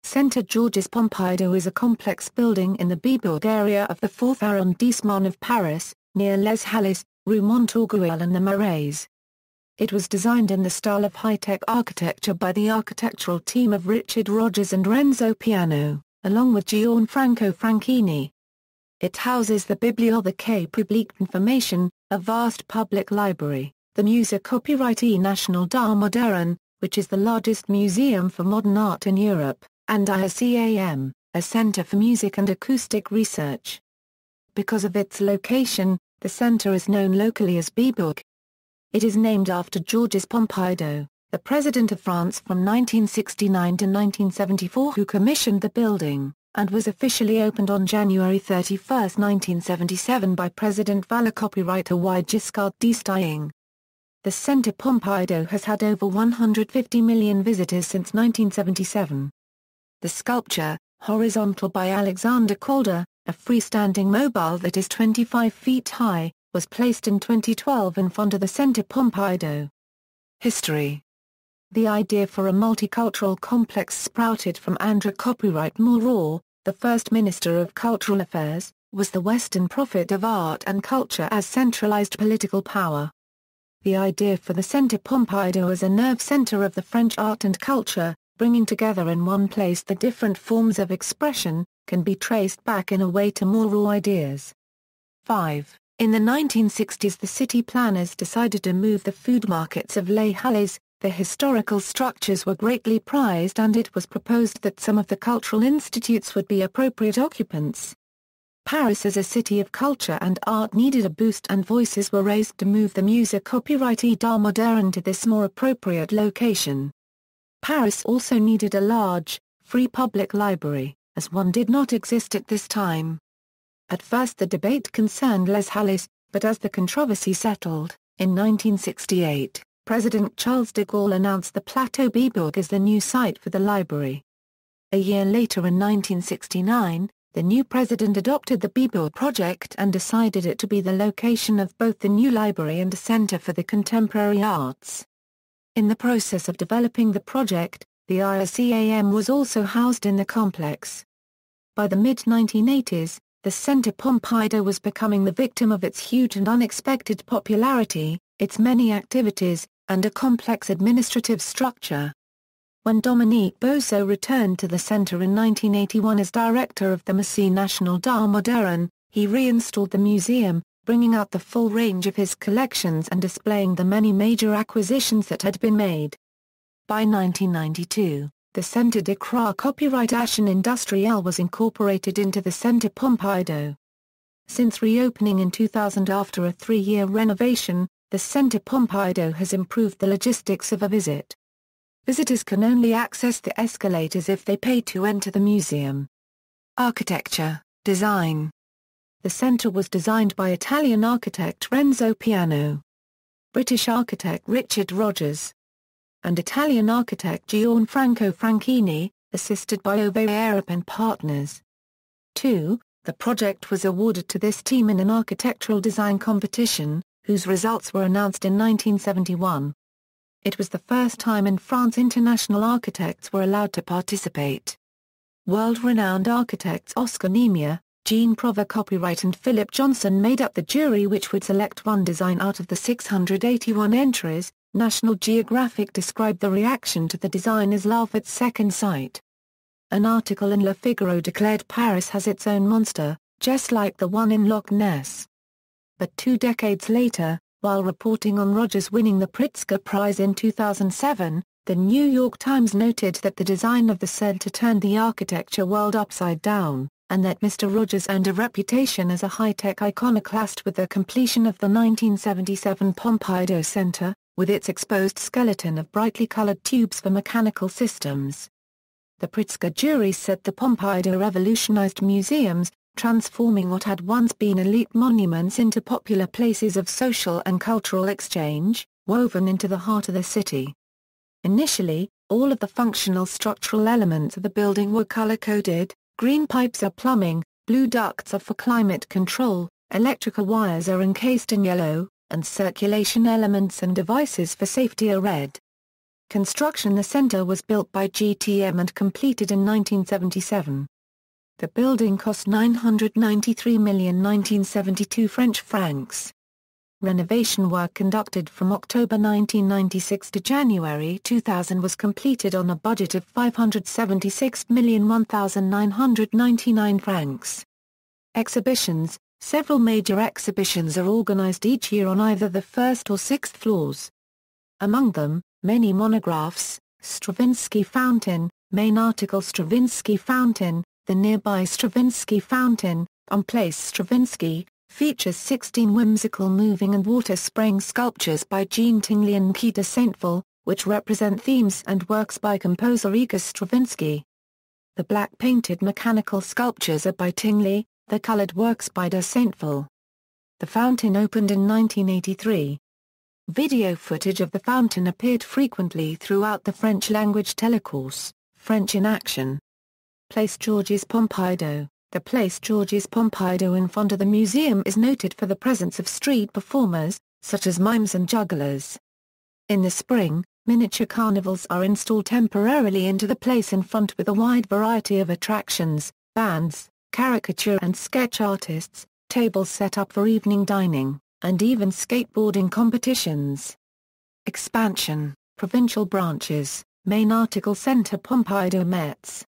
Centre Georges Pompidou is a complex building in the Beaubourg area of the 4th arrondissement of Paris, near Les Halles, Rue Montorgueil and the Marais. It was designed in the style of high-tech architecture by the architectural team of Richard Rogers and Renzo, along with Gianfranco Franchini. It houses the Bibliothèque publique information, a vast public library, the Musée National d'Art Moderne, which is the largest museum for modern art in Europe, and IRCAM, a center for music and acoustic research. Because of its location, the center is known locally as Beaubourg. It is named after Georges Pompidou, the President of France from 1969 to 1974 who commissioned the building, and was officially opened on January 31, 1977 by President Valéry Giscard d'Estaing. The Centre Pompidou has had over 150 million visitors since 1977. The sculpture, horizontal by Alexander Calder, a freestanding mobile that is 25 feet high, was placed in 2012 in front of the Centre Pompidou. History. The idea for a multicultural complex sprouted from André Moreau, the first Minister of Cultural Affairs, was the Western prophet of art and culture as centralized political power. The idea for the Centre Pompidou as a nerve center of the French art and culture, bringing together in one place the different forms of expression, can be traced back in a way to Moreau ideas. 5. In the 1960s the city planners decided to move the food markets of Les Halles. The historical structures were greatly prized and it was proposed that some of the cultural institutes would be appropriate occupants. Paris as a city of culture and art needed a boost and voices were raised to move the Musée d'Art Moderne to this more appropriate location. Paris also needed a large, free public library, as one did not exist at this time. At first the debate concerned Les Halles, but as the controversy settled, in 1968, President Charles de Gaulle announced the Plateau Beaubourg as the new site for the library. A year later in 1969, the new president adopted the Beaubourg project and decided it to be the location of both the new library and a center for the contemporary arts. In the process of developing the project, the IRCAM was also housed in the complex. By the mid-1980s, the Centre Pompidou was becoming the victim of its huge and unexpected popularity, its many activities, and a complex administrative structure. When Dominique Bosseau returned to the centre in 1981 as director of the Musée National d'Art Moderne, he reinstalled the museum, bringing out the full range of his collections and displaying the many major acquisitions that had been made. By 1992, the Centre de Création Industrielle was incorporated into the Centre Pompidou. Since reopening in 2000 after a 3-year renovation, the Centre Pompidou has improved the logistics of a visit. Visitors can only access the escalators if they pay to enter the museum. Architecture, design. The centre was designed by Italian architect Renzo, British architect Richard Rogers, and Italian architect Gianfranco Franchini, assisted by Beaubourg and Partners. 2. The project was awarded to this team in an architectural design competition, whose results were announced in 1971. It was the first time in France international architects were allowed to participate. World-renowned architects Oscar Niemeyer, Jean Prouvé and Philip Johnson made up the jury which would select one design out of the 681 entries. National Geographic described the reaction to the design as "love at second sight." An article in Le Figaro declared Paris has its own monster, just like the one in Loch Ness. But 2 decades later, while reporting on Rogers winning the Pritzker Prize in 2007, the New York Times noted that the design of the centre turned the architecture world upside down, and that Mr. Rogers earned a reputation as a high-tech iconoclast with the completion of the 1977 Pompidou Centre, with its exposed skeleton of brightly colored tubes for mechanical systems. The Pritzker jury said the Pompidou revolutionized museums, transforming what had once been elite monuments into popular places of social and cultural exchange, woven into the heart of the city. Initially, all of the functional structural elements of the building were color-coded. Green pipes are plumbing, blue ducts are for climate control, electrical wires are encased in yellow, and circulation elements and devices for safety are red. Construction: the centre was built by GTM and completed in 1977. The building cost 993,1972 French francs. Renovation work conducted from October 1996 to January 2000 was completed on a budget of 576,001,999 francs. Exhibitions: several major exhibitions are organized each year on either the first or sixth floors. Among them, many monographs, Stravinsky Fountain, main article Stravinsky Fountain, the nearby Stravinsky Fountain, on Place Stravinsky, features 16 whimsical moving and water-spraying sculptures by Jean Tinguely and Quai de Saint-Phal, which represent themes and works by composer Igor Stravinsky. The black painted mechanical sculptures are by Tinguely, the colored works by de Saint-Phal. The fountain opened in 1983. Video footage of the fountain appeared frequently throughout the French-language telecourse, French in Action. Place Georges Pompidou. The Place Georges Pompidou in front of the museum is noted for the presence of street performers, such as mimes and jugglers. In the spring, miniature carnivals are installed temporarily into the place in front with a wide variety of attractions, bands, caricature and sketch artists, tables set up for evening dining, and even skateboarding competitions. Expansion: provincial branches, main article Centre Pompidou Metz.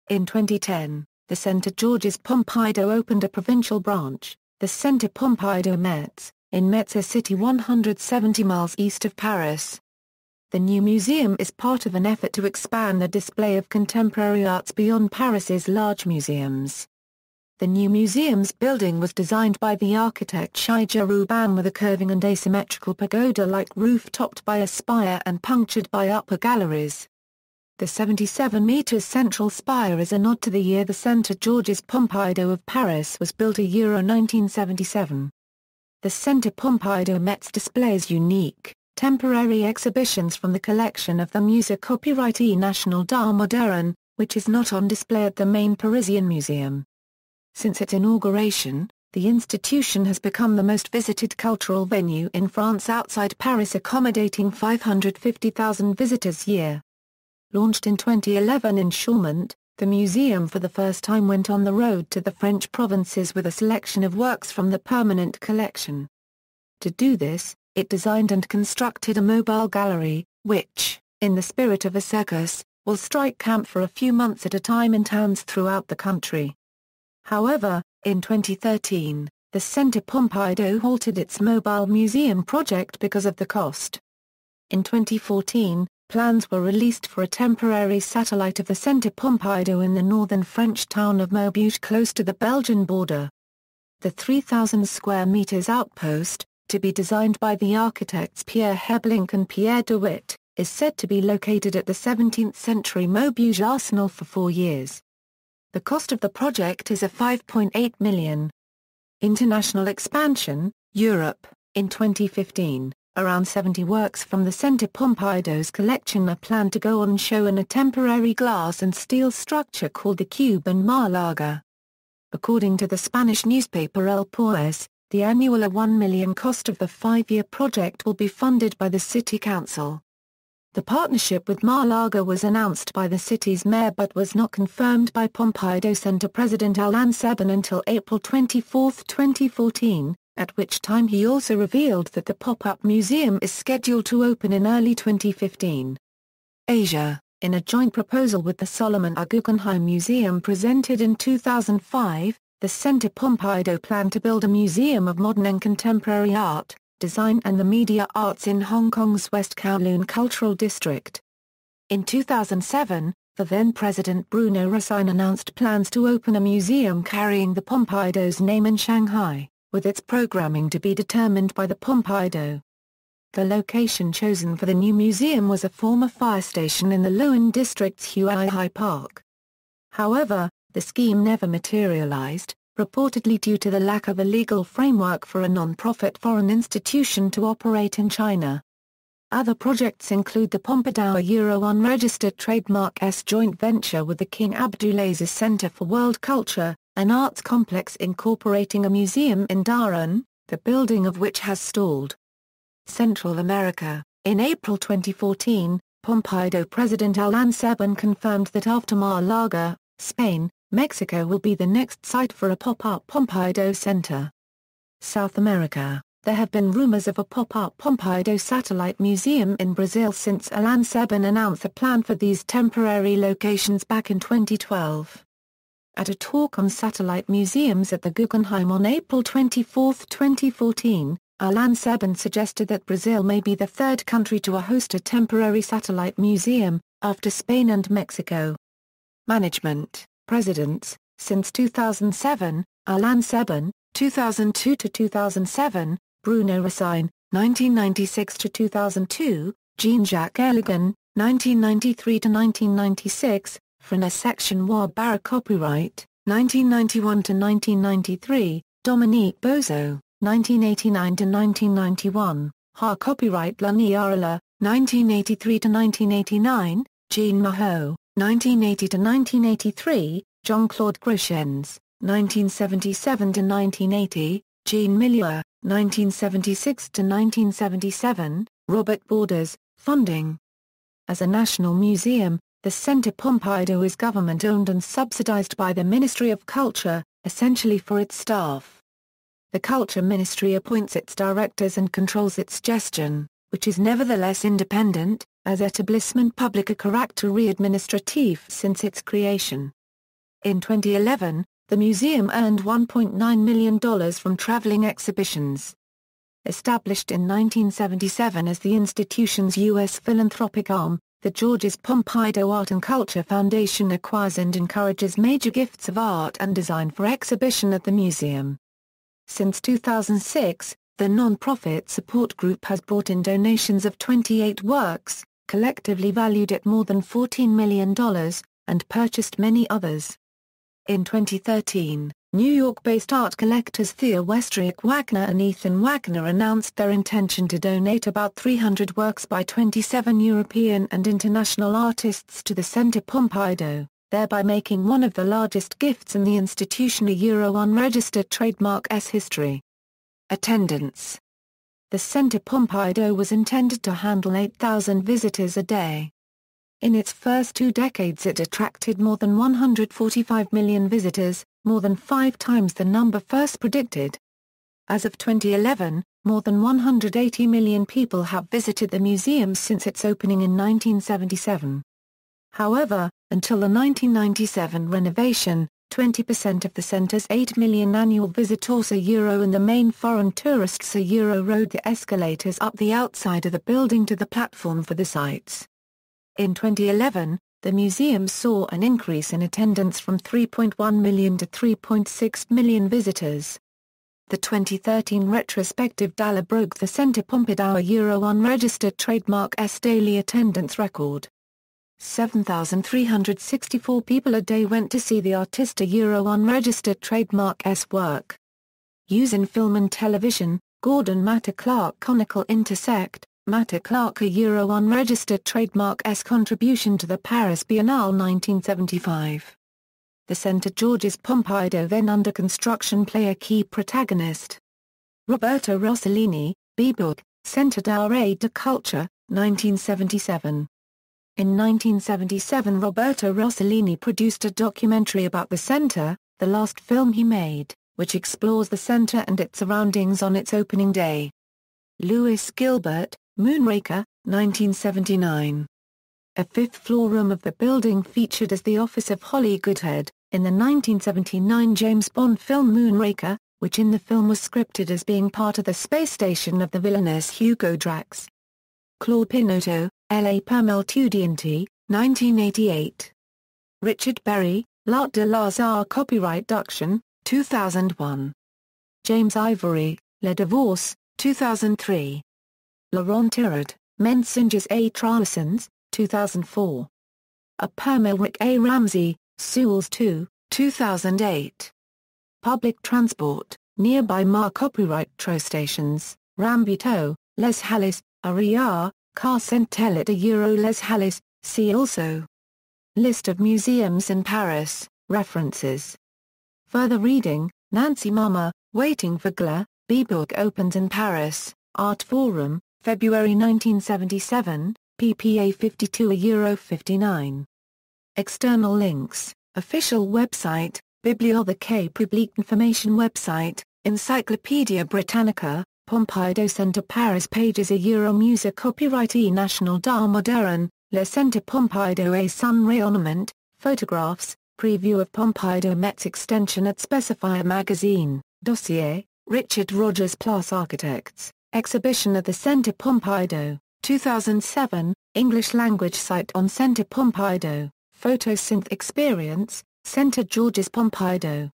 In 2010, the Centre Georges Pompidou opened a provincial branch, the Centre Pompidou Metz, in Metz, a city 170 miles east of Paris. The new museum is part of an effort to expand the display of contemporary arts beyond Paris's large museums. The new museum's building was designed by the architect Shija Ruban with a curving and asymmetrical pagoda-like roof topped by a spire and punctured by upper galleries. The 77 meters central spire is a nod to the year the Centre Georges Pompidou of Paris was built, Euro 1977. The Centre Pompidou Metz displays unique, temporary exhibitions from the collection of the Musée National d'Art Moderne, which is not on display at the main Parisian museum. Since its inauguration, the institution has become the most visited cultural venue in France outside Paris, accommodating 550,000 visitors a year. Launched in 2011 in Chaumont, the museum for the first time went on the road to the French provinces with a selection of works from the permanent collection. To do this, it designed and constructed a mobile gallery, which, in the spirit of a circus, will strike camp for a few months at a time in towns throughout the country. However, in 2013, the Centre Pompidou halted its mobile museum project because of the cost. In 2014, plans were released for a temporary satellite of the Centre Pompidou in the northern French town of Beaubourg close to the Belgian border. The 3,000 square meters outpost, to be designed by the architects Pierre Heblink and Pierre de Witt, is said to be located at the 17th-century Beaubourg arsenal for 4 years. The cost of the project is a 5.8 million. International expansion: Europe. In 2015, around 70 works from the Centre Pompidou's collection are planned to go on show in a temporary glass and steel structure called the Cube in Malaga. According to the Spanish newspaper El País, the annual $1 million cost of the 5-year project will be funded by the city council. The partnership with Malaga was announced by the city's mayor but was not confirmed by Pompidou Centre president Alain Seban until April 24, 2014, at which time he also revealed that the pop-up museum is scheduled to open in early 2015. Asia. In a joint proposal with the Solomon R. Guggenheim Museum presented in 2005, the Centre Pompidou planned to build a museum of modern and contemporary art, design and the media arts in Hong Kong's West Kowloon Cultural District. In 2007, the then-President Bruno Racine announced plans to open a museum carrying the Pompidou's name in Shanghai, with its programming to be determined by the Pompidou. The location chosen for the new museum was a former fire station in the Loen District's Huaihai Park. However, the scheme never materialized, reportedly due to the lack of a legal framework for a non-profit foreign institution to operate in China. Other projects include the Pompidou Euro unregistered trademark S joint venture with the King Abdulaziz Center for World Culture, an arts complex incorporating a museum in Dhahran, the building of which has stalled. Central America. In April 2014, Pompidou President Alain Sebon confirmed that after Malaga, Spain, Mexico will be the next site for a pop-up Pompidou Centre. South America. There have been rumors of a pop-up Pompidou satellite museum in Brazil since Alain Sebon announced the plan for these temporary locations back in 2012. At a talk on satellite museums at the Guggenheim on April 24, 2014, Alain Sebon suggested that Brazil may be the third country to host a temporary satellite museum, after Spain and Mexico. Management, Presidents, since 2007, Alain Sebon, 2002 to 2007, Bruno Racine, 1996 to 2002, Jean-Jacques Eligan, 1993 to 1996, Frana Section Wa Barra Copyright, 1991 to 1993, Dominique Bozo, 1989 to 1991, Ha Copyright L'Année Arala, 1983 to 1989, Jean Mahot, 1980 to 1983, Jean-Claude Groschens, 1977 to 1980, Jean Millier, 1976 to 1977, Robert Borders, funding. As a national museum, the Centre Pompidou is government-owned and subsidized by the Ministry of Culture, essentially for its staff. The Culture Ministry appoints its directors and controls its gestion, which is nevertheless independent, as établissement public à caractère administratif since its creation. In 2011, the museum earned $1.9 million from traveling exhibitions. Established in 1977 as the institution's U.S. philanthropic arm, the Georges Pompidou Art and Culture Foundation acquires and encourages major gifts of art and design for exhibition at the museum. Since 2006, the non-profit support group has brought in donations of 28 works, collectively valued at more than $14 million, and purchased many others. In 2013, New York-based art collectors Thea Westrick Wagner and Ethan Wagner announced their intention to donate about 300 works by 27 European and international artists to the Centre Pompidou, thereby making one of the largest gifts in the institution a Euro unregistered trademark's history. Attendance. The Centre Pompidou was intended to handle 8,000 visitors a day. In its first 2 decades it attracted more than 145 million visitors, more than 5 times the number first predicted. As of 2011, more than 180 million people have visited the museum since its opening in 1977. However, until the 1997 renovation, 20% of the centre's 8 million annual visitors and the main foreign tourists rode the escalators up the outside of the building to the platform for the sites. In 2011, the museum saw an increase in attendance from 3.1 million to 3.6 million visitors. The 2013 retrospective data broke the Centre Pompidou unregistered trademark's daily attendance record. 7,364 people a day went to see the artist unregistered trademark's work. Use in film and television, Gordon Matta Clark Chronicle Intersect, Matta Clark unregistered trademark's contribution to the Paris Biennale 1975. The Centre Georges Pompidou then under construction play a key protagonist. Roberto Rossellini, Beaubourg, Centre d'Art de Culture, 1977. In 1977 Roberto Rossellini produced a documentary about the centre, the last film he made, which explores the centre and its surroundings on its opening day. Louis Gilbert, Moonraker, 1979. A fifth-floor room of the building featured as the office of Holly Goodhead, in the 1979 James Bond film Moonraker, which in the film was scripted as being part of the space station of the villainous Hugo Drax. Claude Pinoteau, L.A. Permeltudianti, 1988. Richard Berry, L'Art de Lazare Copyright Duction, 2001. James Ivory, Le Divorce, 2003. Laurent Tirard, Mensonges et Trahissons, 2004. A Permelric A. Ramsey, Sewells 2, 2008. Public transport, nearby Copyright Tro stations, Rambuteau, Les Halles, Ariar, Car Centellet Les Halles, see also. List of museums in Paris, references. Further reading, Nancy Mama, Waiting for Gla, Beaubourg opens in Paris, Art Forum, February 1977, ppA 52 €59. External links, official website, Bibliothèque publique information website, Encyclopædia Britannica, Pompidou Centre Paris pages Musée copyright National d'Art Moderne, Le Centre Pompidou et son rayonnement, photographs, preview of Pompidou Metz extension at Specifier magazine, dossier, Richard Rogers Plus Architects, exhibition at the Centre Pompidou, 2007, English language site on Centre Pompidou, photosynth experience, Centre Georges Pompidou.